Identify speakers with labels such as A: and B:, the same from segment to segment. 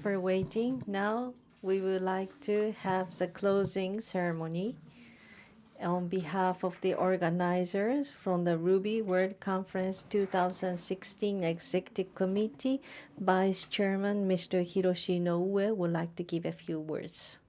A: for waiting. Now we would like to have the closing ceremony. On behalf of the organizers from the Ruby World Conference 2016 Executive Committee, Vice Chairman Mr. Hiroshi Noue would like to give a few words.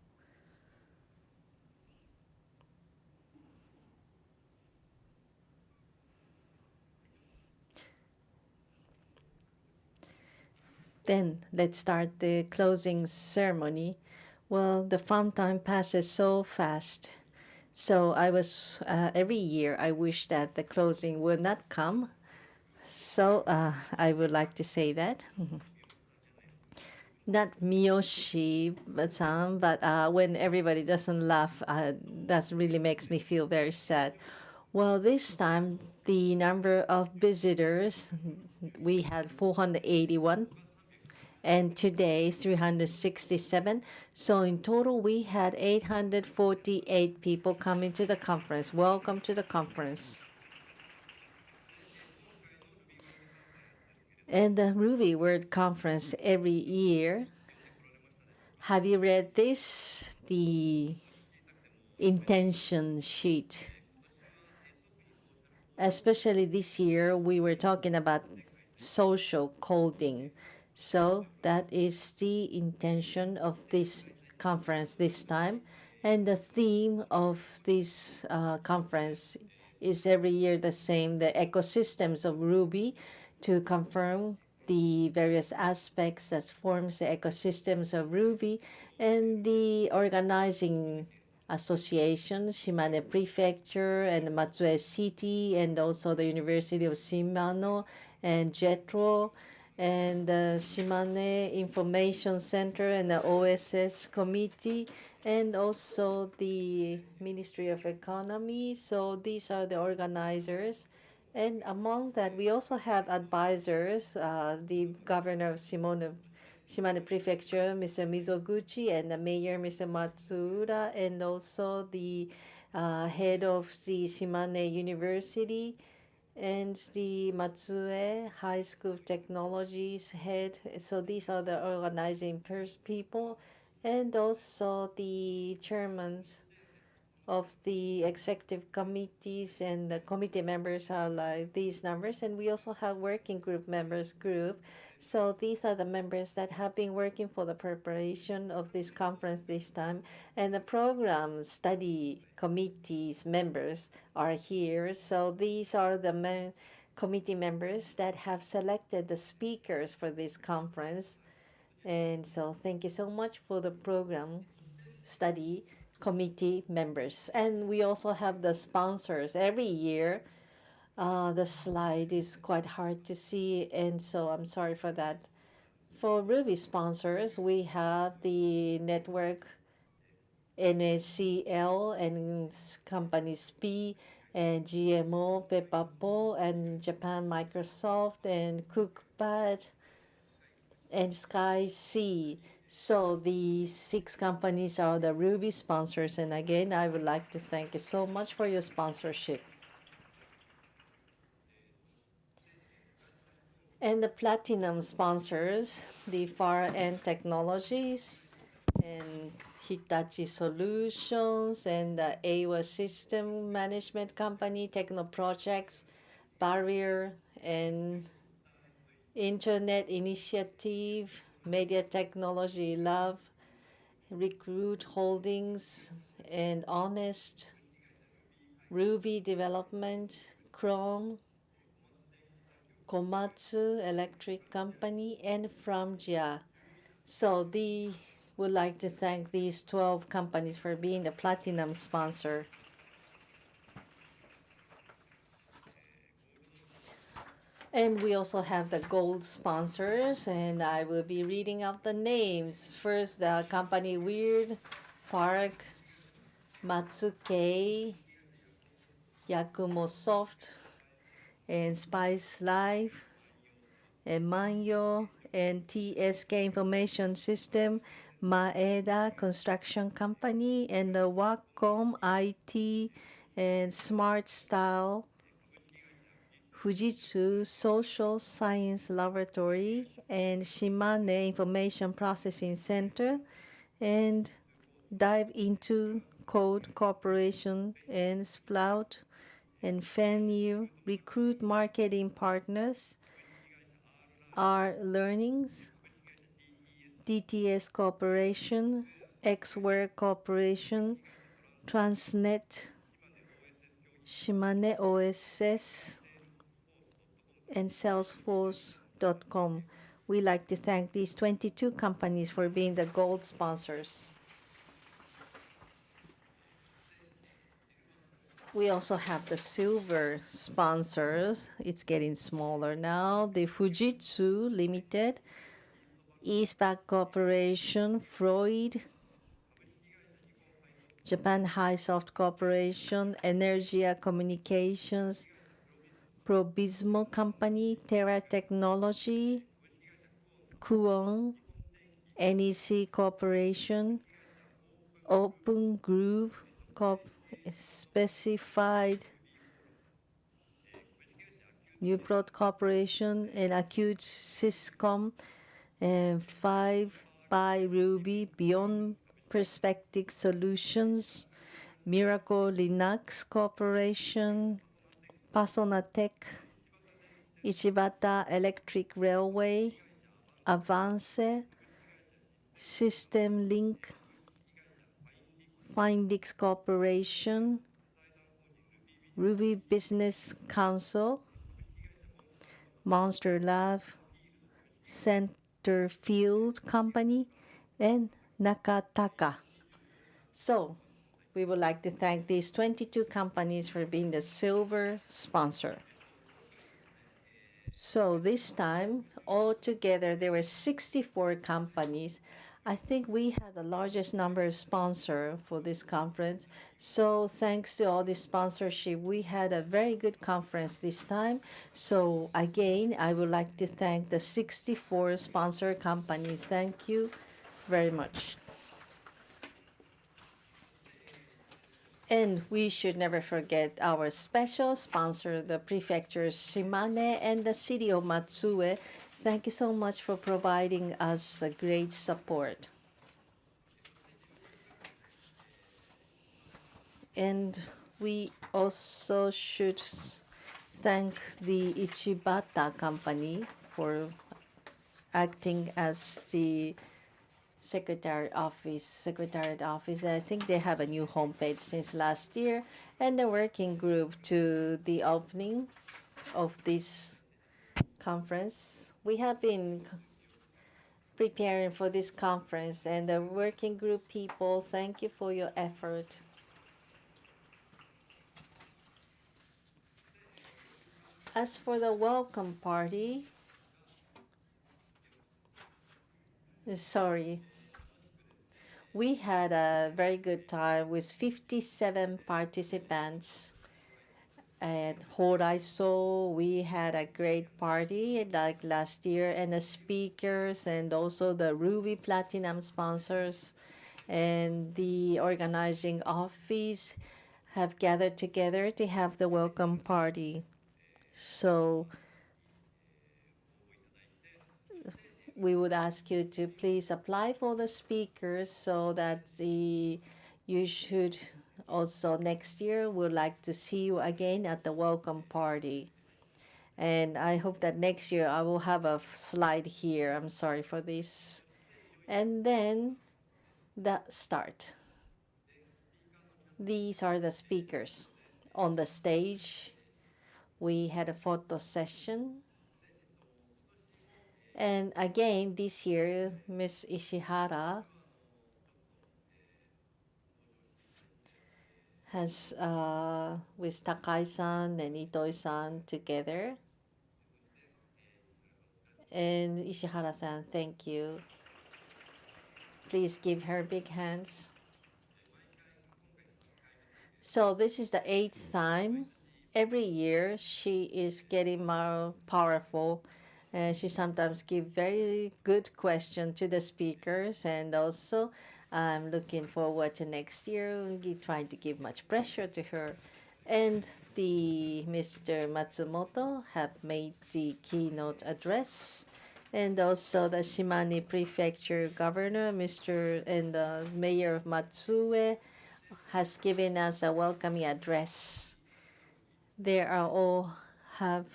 A: Then let's start the closing ceremony. Well, the fun time passes so fast. So every year I wish that the closing would not come. So I would like to say that. Not Miyoshi-san, but when everybody doesn't laugh, that really makes me feel very sad. Well, this time the number of visitors, we had 481, and today 367. So in total, we had 848 people coming to the conference. Welcome to the conference. And the Ruby World Conference every year. Have you read this? The intention sheet. Especially this year, we were talking about social coding. So that is the intention of this conference this time. And the theme of this conference is every year the same, the ecosystems of Ruby, to confirm the various aspects that forms the ecosystems of Ruby, and the organizing association, Shimane Prefecture and Matsue City, and also the University of Shimano and JETRO, and the Shimane Information Center and the OSS Committee, and also the Ministry of Economy. So these are the organizers. And among that, we also have advisors, the governor of Shimane Prefecture, Mr. Mizoguchi, and the mayor, Mr. Matsuura, and also the head of the Shimane University, and the Matsue High School of Technologies head. So these are the organizing people, and also the chairmen of the executive committees, and the committee members are like these numbers. And we also have working group members group. So these are the members that have been working for the preparation of this conference this time. And the program study committees members are here. So these are the committee members that have selected the speakers for this conference. And so thank you so much for the program study committee members. And we also have the sponsors every year. The slide is quite hard to see, and so I'm sorry for that. For Ruby sponsors, we have the network NACL and companies P and GMO, Pepapo, and Japan Microsoft, and Cookpad, and Sky C. So these 6 companies are the Ruby sponsors. And again, I would like to thank you so much for your sponsorship. And the platinum sponsors, the Far End Technologies and Hitachi Solutions, and the AWA System Management Company, Techno Projects, Barrier, and Internet Initiative, Media Technology Lab, Recruit Holdings, and Honest, Ruby Development, Chrome, Komatsu Electric Company, and from JIA. So we would like to thank these 12 companies for being the platinum sponsor. And we also have the gold sponsors, and I will be reading out the names. First, the company Weird Park, Matsuke, Yakumo Soft, and Spice Life, and Manyo, and TSK Information System, Maeda Construction Company, and the Wacom IT, and Smart Style, Fujitsu Social Science Laboratory and Shimane Information Processing Center, and dive into Code Corporation and Sprout and Fenrir recruit marketing partners. Our learnings, DTS Corporation, Xware Corporation, Transnet, Shimane OSS, and Salesforce.com. We like to thank these 22 companies for being the gold sponsors. We also have the silver sponsors. It's getting smaller now. The Fujitsu Limited, Eastpak Corporation, Freud, Japan Highsoft Corporation, Energia Communications, Probismo Company, Terra Technology, Kuon, NEC Corporation, Open Groove Corp, Specified Newport Corporation, and Acute Syscom, and 5 by Ruby, Beyond Perspective Solutions, Miracle Linux Corporation, Pasonatech, Ichibata Electric Railway, Avance, System Link, Findix Corporation, Ruby Business Council, Monster Lab, Centerfield Company, and Nakataka. So we would like to thank these 22 companies for being the silver sponsor. So this time, altogether, there were 64 companies. I think we had the largest number of sponsors for this conference. So thanks to all this sponsorship, we had a very good conference this time. So again, I would like to thank the 64 sponsor companies. Thank you very much. And we should never forget our special sponsor, the Prefecture Shimane and the City of Matsue. Thank you so much for providing us a great support. And we also should thank the Ichibata Company for acting as the Secretariat office. I think they have a new homepage since last year, and the working group to the opening of this conference. We have been preparing for this conference, and the working group people, thank you for your effort. As for the welcome party, sorry. We had a very good time with 57 participants at Horaiso. We had a great party like last year, and the speakers and also the Ruby Platinum sponsors and the organizing office have gathered together to have the welcome party. So we would ask you to please apply for the speakers so that you should also next year would like to see you again at the welcome party. And I hope that next year I will have a slide here. I'm sorry for this. And then the start. These are the speakers. On the stage, we had a photo session. And again, this year, Ms. Ishihara has, with Takai-san and Itoi-san together. And Ishihara-san, thank you. Please give her big hands. So this is the 8th time. Every year, she is getting more powerful. She sometimes gives very good questions to the speakers, and also I'm looking forward to next year, trying to give much pressure to her. And Mr. Matsumoto have made the keynote address, and also the Shimane Prefecture Governor, and the Mayor of Matsue, has given us a welcoming address. They are all have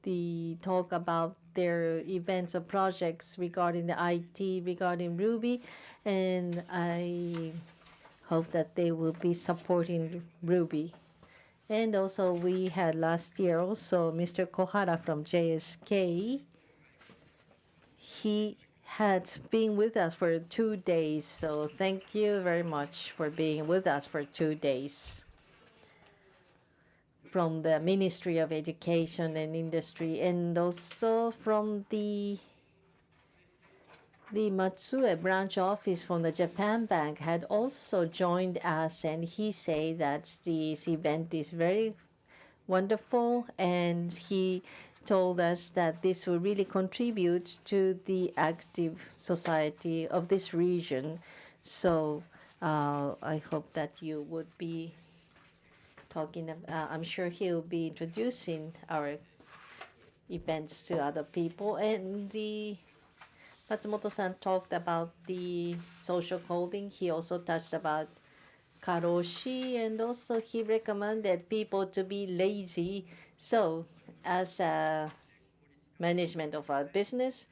A: the talk about their events or projects regarding the IT, regarding Ruby, and I hope that they will be supporting Ruby. And also we had last year also Mr. Kohara from JSK. He had been with us for 2 days, so thank you very much for being with us for 2 days. From the Ministry of Education and Industry, and also from the Matsue branch office from the Japan Bank had also joined us, and he said that this event is very wonderful, and he told us that this will really contribute to the active society of this region. So I hope that you would be talking. I'm sure he'll be introducing our events to other people. And the Matsumoto-san talked about the social clothing. He also touched about karoshi, and also he recommended people to be lazy. So as a management of our business,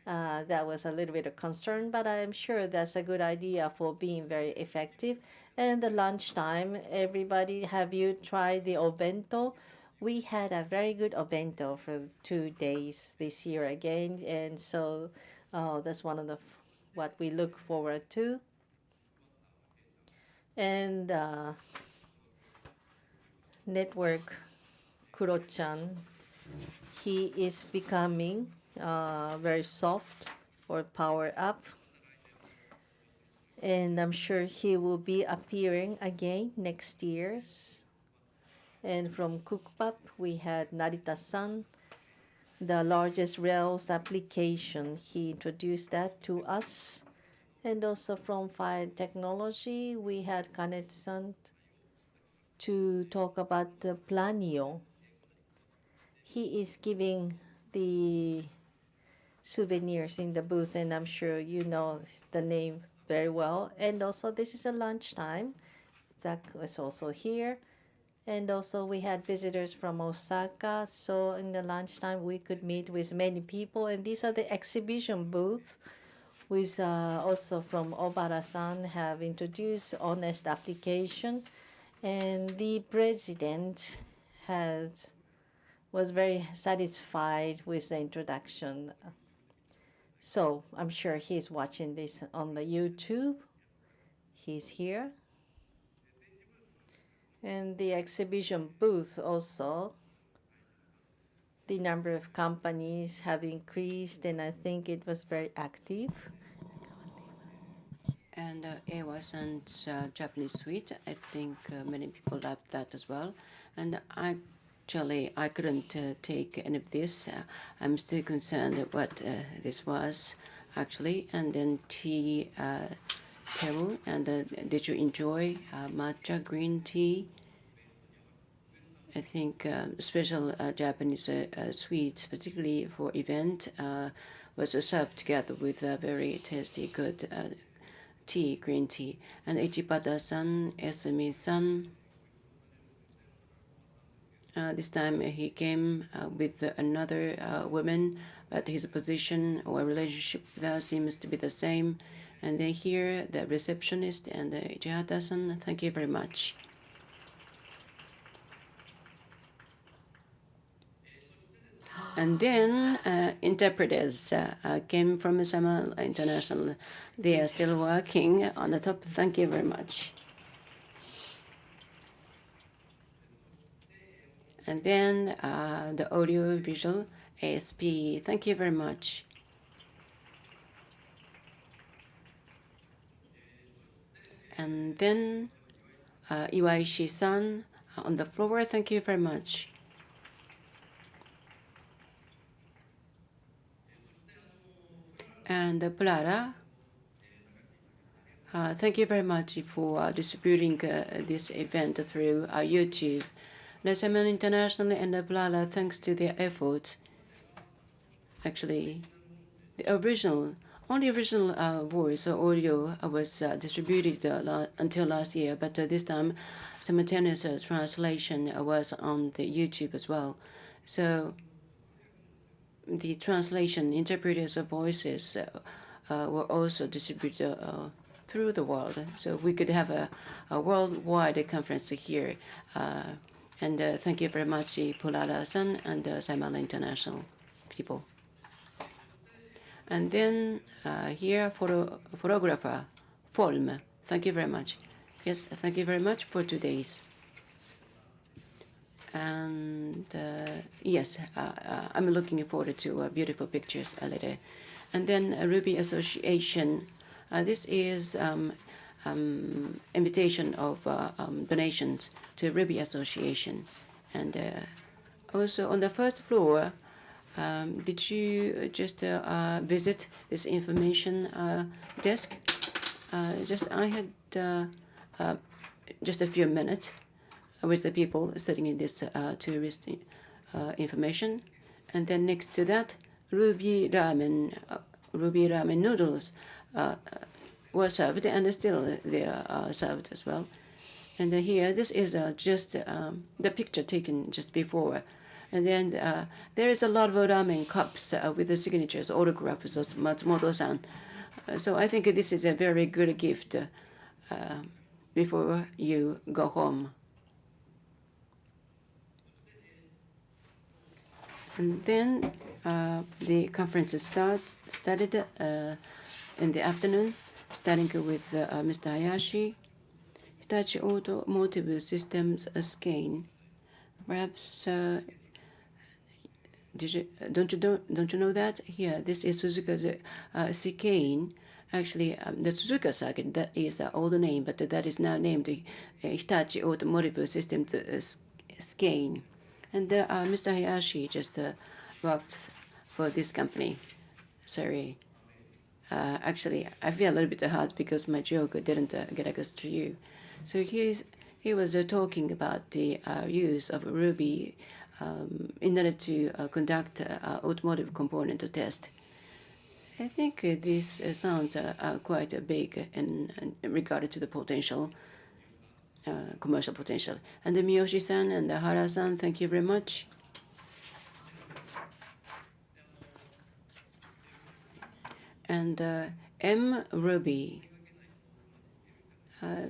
A: that was a little bit of concern, but I'm sure that's a good idea for being very effective. And the lunchtime, everybody, have you tried the obento? We had a very good obento for 2 days this year again, and so that's one of the what we look forward to. And network Kuro-chan, he is becoming very soft or power up, and I'm sure he will be appearing again next year's. And from Cookpap, we had Narita-san, the largest rails application. He introduced that to us. And also from Fire Technology, we had Kanet-san to talk about the Planio. He is giving the souvenirs in the booth, and I'm sure you know the name very well. And also, this is a lunchtime. Zach was also here. And also, we had visitors from Osaka. So in the lunchtime, we could meet with many people. And these are the exhibition booths, with also from Obara-san have introduced honest application. And the president was very satisfied with the introduction. So I'm sure he's watching this on the YouTube. He's here. And the exhibition booth also, the number of companies have increased, and I think it was very active.
B: And Ewa-san's Japanese suite, I think many people loved that as well. And actually, I couldn't take any of this. I'm still concerned what this was, actually. And then tea table. And did you enjoy matcha green tea? I think special Japanese sweets, particularly for event, was served together with very tasty, good tea, green tea. And Ichibata-san, Esumi-san, this time he came with another woman, but his position or relationship with her seems to be the same. And then here, the receptionist and Ichihata-san, thank you very much. And then interpreters came from Sama International. They are still working on the top. Thank you very much. And then the audio visual ASP. Thank you very much. And then Iwaishi-san on the floor. Thank you very much. And Plara, thank you very much for distributing this event through YouTube. Simon International and Blala, thanks to their efforts, actually, the only original voice or audio was distributed until last year, but this time simultaneous translation was on the YouTube as well. So the translation interpreters of voices were also distributed through the world. So we could have a worldwide conference here. And thank you very much, Pulala-san and Simon International people. And then here, photographer, Folm. Thank you very much. Yes, thank you very much for today's. And yes, I'm looking forward to beautiful pictures later. And then Ruby Association. This is invitation of donations to Ruby Association. And also on the first floor, did you just visit this information desk? I had just a few minutes with the people sitting in this tourist information. And then next to that, ruby ramen noodles were served, and still they are served as well. And here, this is just the picture taken just before. And then there is a lot of ramen cups with the signatures, autographs of Matsumoto-san. So I think this is a very good gift before you go home. And then the conference started in the afternoon, starting with Mr. Hayashi, Hitachi Automotive Systems scan. Perhaps don't you know that? Here, this is Suzuka's scan. Actually, the Suzuka circuit, that is the old name, but that is now named Hitachi Automotive Systems scan. And Mr. Hayashi just works for this company. Sorry. Actually, I feel a little bit hard because my joke didn't get across to you. So he was talking about the use of Ruby in order to conduct automotive component test. I think this sounds quite big in regard to the potential, commercial potential. And Miyoshi-san and Hara-san, thank you very much. And M-Ruby.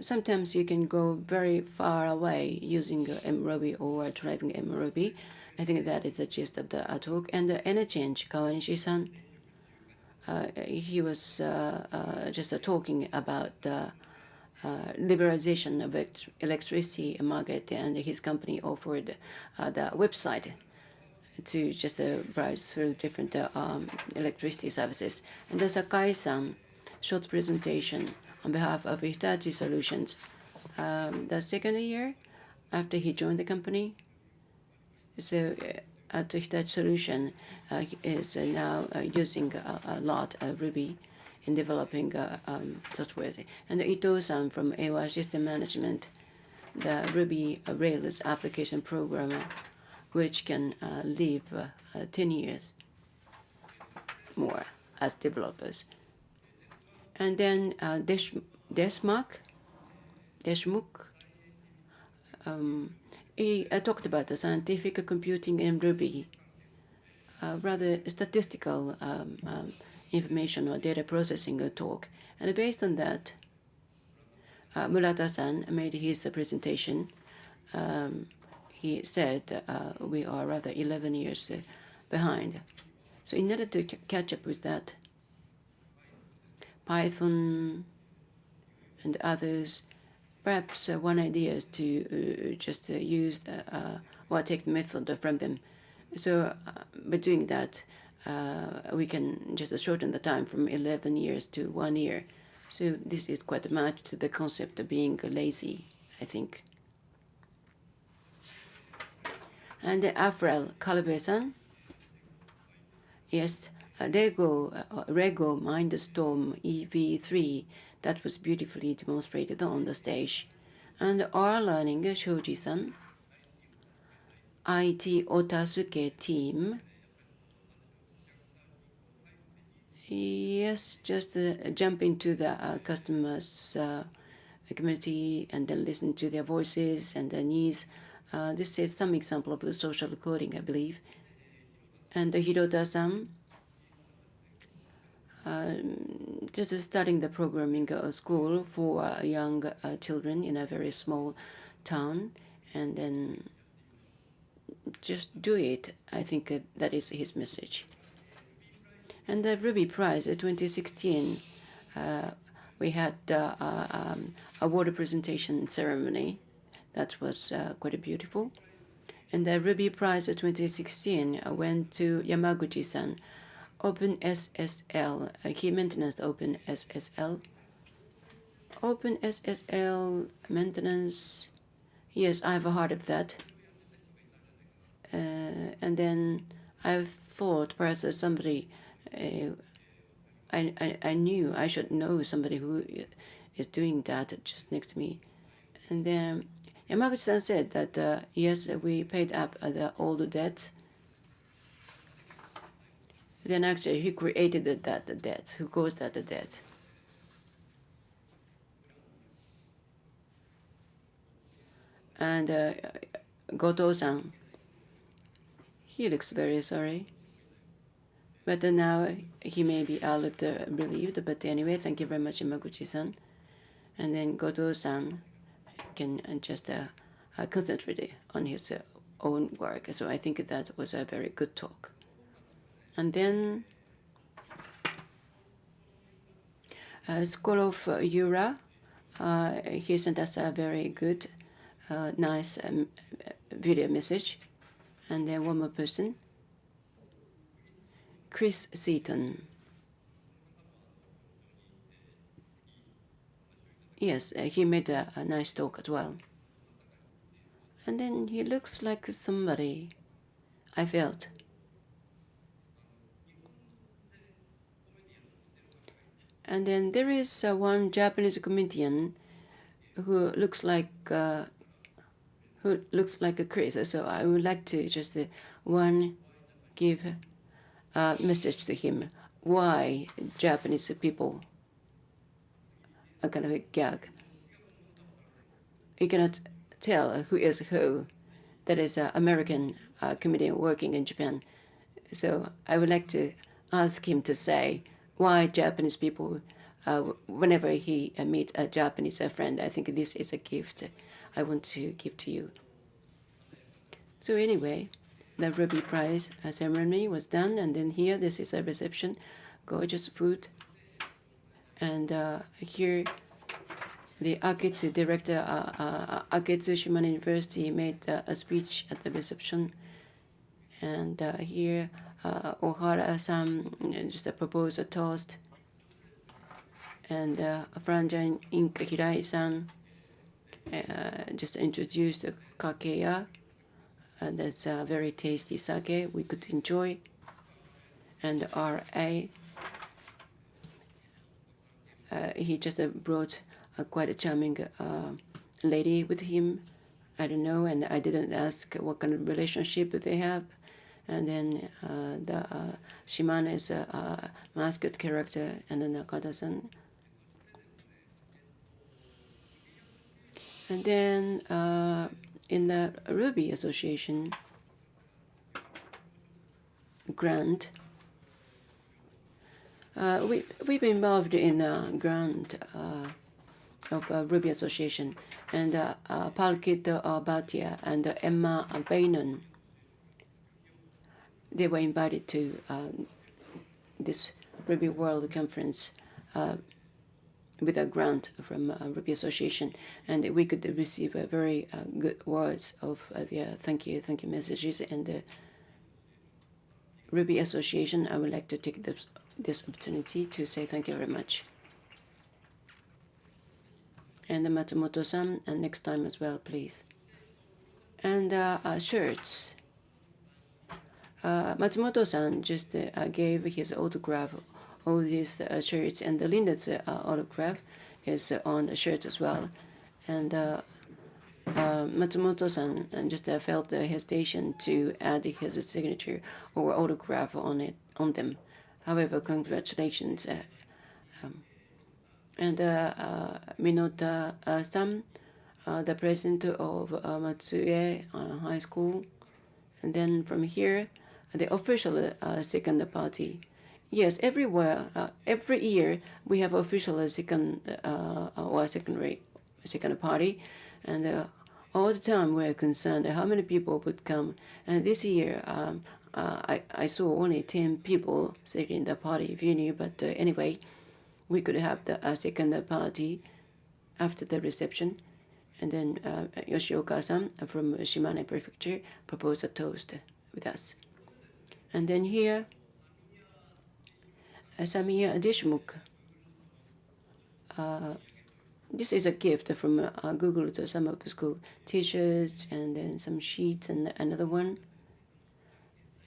B: Sometimes you can go very far away using M-Ruby or driving M-Ruby. I think that is the gist of the talk. And Enerchange, Kawanishi-san, he was just talking about liberalization of electricity market, and his company offered the website to just browse through different electricity services. And the Sakai-san, short presentation on behalf of Hitachi Solutions. The second year after he joined the company, so at Hitachi Solution is now using a lot of Ruby in developing software. And Ito-san from AY System Management, the Ruby Rails application programmer, which can live 10 years more as developers. And then Deshmukh, he talked about the scientific computing in Ruby, rather statistical information or data processing talk. And based on that, Murata-san made his presentation. He said we are rather 11 years behind. So in order to catch up with that, Python and others, perhaps one idea is to just use or take the method from them. So by doing that, we can just shorten the time from 11 years to 1 year. So this is quite a match to the concept of being lazy, I think. And Afrel Kalabe-san, yes, Lego Mindstorm EV3, that was beautifully demonstrated on the stage. And R Learning Shoji-san, IT Otasuke team. Yes, just jump into the customers' community and then listen to their voices and their needs. This is some example of the social coding, I believe. And Hirota-san, just starting the programming school for young children in a very small town, and then just do it. I think that is his message. And the Ruby Prize 2016, we had award presentation ceremony. That was quite beautiful. And the Ruby Prize 2016 went to Yamaguchi-san, OpenSSL. He maintains OpenSSL. OpenSSL maintenance. Yes, I've heard of that. And then I've thought perhaps somebody. I knew I should know somebody who is doing that just next to me. And then Yamaguchi-san said that, yes, we paid up the old debts. Then actually he created that debt. Who caused that debt? And Goto-san, he looks very sorry. But now he may be a little relieved. But anyway, thank you very much, Yamaguchi-san. And then Goto-san can just concentrate on his own work. So I think that was a very good talk. And then School of Yura, he sent us a very good, nice video message. And then one more person. Chris Seaton. Yes, he made a nice talk as well. And then he looks like somebody I felt. And then there is one Japanese comedian who looks like a Chris. So I would like to just give a message to him. Why Japanese people are kind of a gag? You cannot tell who is who. That is an American comedian working in Japan. So I would like to ask him to say why Japanese people, whenever he meets a Japanese friend, I think this is a gift I want to give to you. So anyway, the Ruby Prize ceremony was done, and then here, this is a reception, gorgeous food. And here, the Aketsu director, Aketsu Shimane University, made a speech at the reception. And here, Ohara-san just proposed a toast. And Franjan Inc. Hirai-san just introduced kakeya. And that's a very tasty sake we could enjoy. And R.A. He just brought a quite a charming lady with him. I don't know, and I didn't ask what kind of relationship they have. And then the Shimane is a mascot character, and then Nakata-san. And then in the Ruby Association grant, we've been involved in a grant of Ruby Association, and Palkit Bhatia and Emma Bainon, they were invited to this Ruby World Conference with a grant from Ruby Association, and we could receive very good words of their thank you messages. And Ruby Association, I would like to take this opportunity to say thank you very much. And Matsumoto-san, and next time as well, please. And shirts. Matsumoto-san just gave his autograph all these shirts, and Linda's autograph is on the shirts as well. And Matsumoto-san just felt the hesitation to add his signature or autograph on them. However, congratulations. And Minota-san, the president of Matsue High School. And then from here, the official second party. Yes, everywhere, every year we have official second or second party, and all the time we're concerned how many people would come. And this year, I saw only 10 people sitting in the party venue, but anyway, we could have the second party after the reception. And then Yoshioka-san from Shimane Prefecture proposed a toast with us. And then here, Samiya Deshmukh. This is a gift from Google to some of the school T-shirts and then some sheets and another one.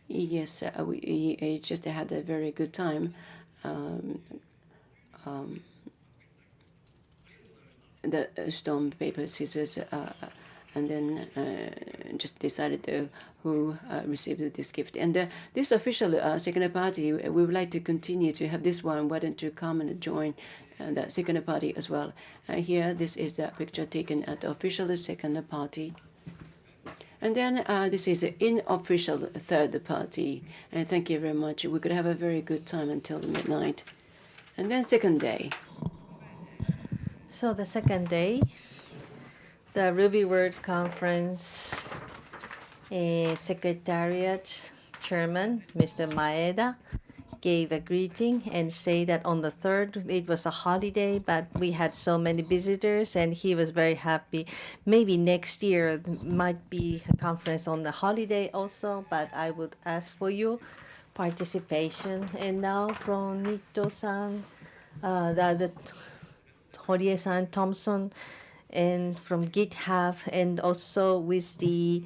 B: Yes, we just had a very good time. The stone, paper, scissors, and then just decided who received this gift. And this official second party, we would like to continue to have this one. Why don't you come and join the second party as well? Here, this is a picture taken at the official second party. And then this is an unofficial third party. And thank you very much. We could have a very good time until midnight. And then second day.
A: So the second day, the Ruby World Conference Secretariat Chairman, Mr. Maeda, gave a greeting and say that on the 3rd, it was a holiday, but we had so many visitors and he was very happy. Maybe next year might be a conference on the holiday also, but I would ask for your participation. And now from Nito-san, the Horie-san, Thompson, and from GitHub, and also with the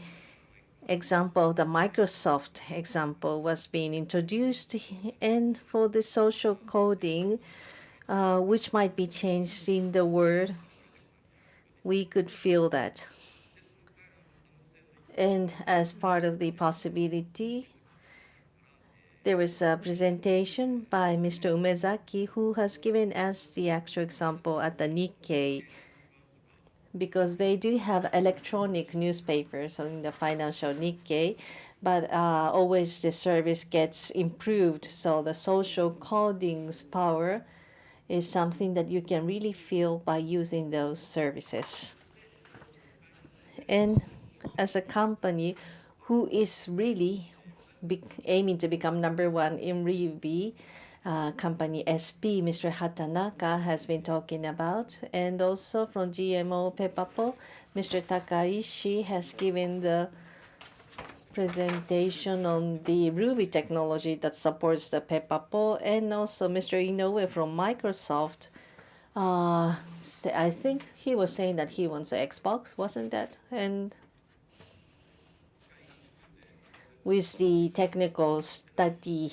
A: example, the Microsoft example was being introduced, and for the social coding, which might be changed in the world, we could feel that. And as part of the possibility, there was a presentation by Mr. Umezaki, who has given us the actual example at the Nikkei, because they do have electronic newspapers in the financial Nikkei, but always the service gets improved. So the social coding's power is something that you can really feel by using those services. And as a company who is really aiming to become #1 in Ruby, company SP, Mr. Hatanaka has been talking about, and also from GMO Pepapo, Mr. Takaishi has given the presentation on the Ruby technology that supports the Pepapo, and also Mr. Inoue from Microsoft. I think he was saying that he wants an Xbox, wasn't that? And with the technical study,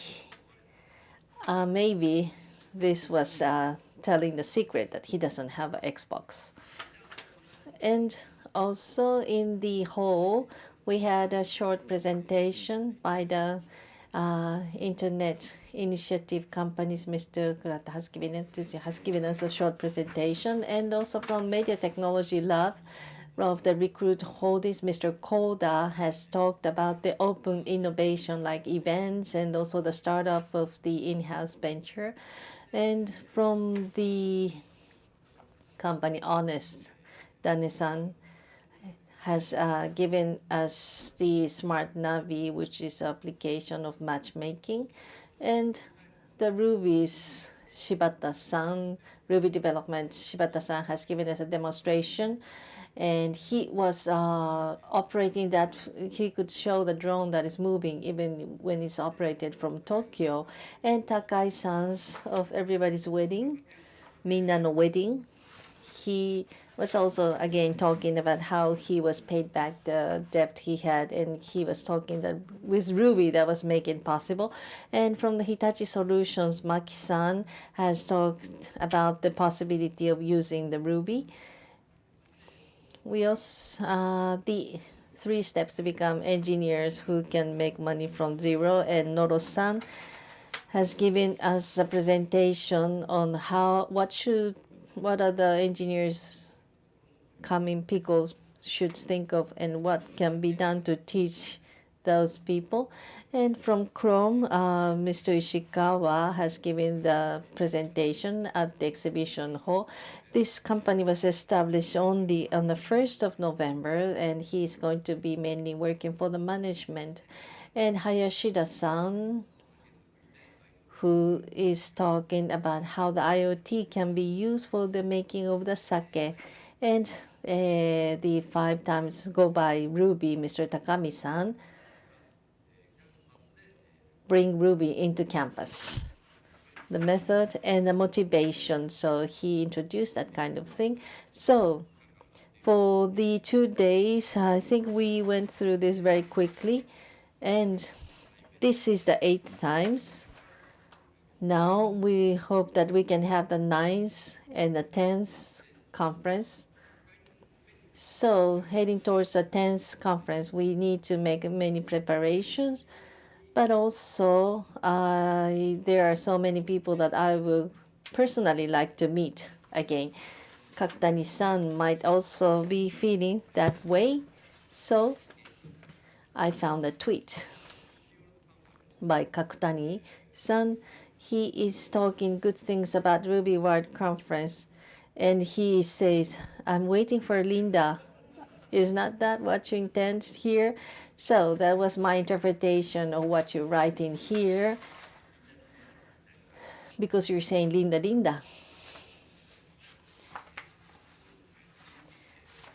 A: maybe this was telling the secret that he doesn't have an Xbox. And also in the hall, we had a short presentation by the Internet Initiative companies. Mr. Kurata has given us a short presentation, and also from Media Technology Lab of the Recruit Holdings, Mr. Koda has talked about the open innovation like events and also the startup of the in-house venture. And from the company Honest, Dane-san has given us the Smart Navi, which is application of matchmaking. And the Ruby's Shibata-san, Ruby development, Shibata-san has given us a demonstration. And he was operating that, he could show the drone that is moving even when it's operated from Tokyo. And Takai-san's of Everybody's Wedding, Minna no Wedding, he was also again talking about how he was paid back the debt he had, and he was talking that with Ruby that was making possible. And from the Hitachi Solutions, Maki-san has talked about the possibility of using the Ruby. we also the 3 steps to become engineers who can make money from zero, and Noro-san has given us a presentation on what are the engineers coming people should think of and what can be done to teach those people. And from Chrome, Mr. Ishikawa has given the presentation at the exhibition hall. This company was established only on the 1st of November, and he is going to be mainly working for the management. And Hayashida-san, who is talking about how the IoT can be used for the making of the sake. And the 5 times go by Ruby, Mr. Takami-san, bring Ruby into campus. The method and the motivation. So he introduced that kind of thing. So for the 2 days, I think we went through this very quickly. And this is the 8th times. Now we hope that we can have the 9th and the 10th conference. So heading towards the 10th conference, we need to make many preparations. But also, there are so many people that I would personally like to meet again. Kakutani-san might also be feeling that way. So I found a tweet by Kakutani-san. He is talking good things about Ruby World Conference, and he says, "I'm waiting for Linda. Is not that what you intend here?" So that was my interpretation of what you write in here, because you're saying Linda, Linda.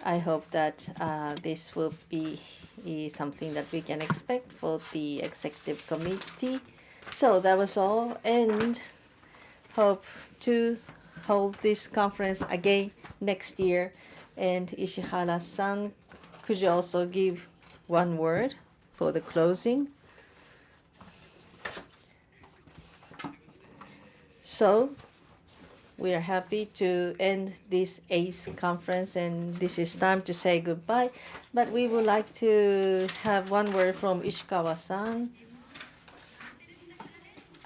A: I hope that this will be something that we can expect for the executive committee. So that was all, and hope to hold this conference again next year. And Ishihara-san, could you also give one word for the closing? So we are happy to end this 8th conference, and this is time to say goodbye. But we would like to have one word from Ishikawa-san.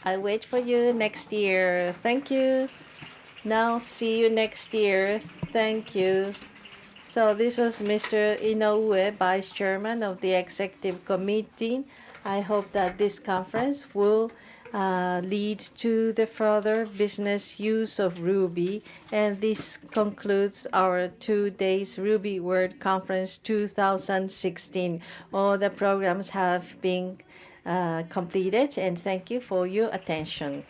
A: I wait for you next year. Thank you. Now see you next year. Thank you. So this was Mr. Inoue, Vice Chairman of the Executive Committee. I hope that this conference will lead to the further business use of Ruby. And this concludes our 2 days Ruby World Conference 2016. All the programs have been completed, and thank you for your attention.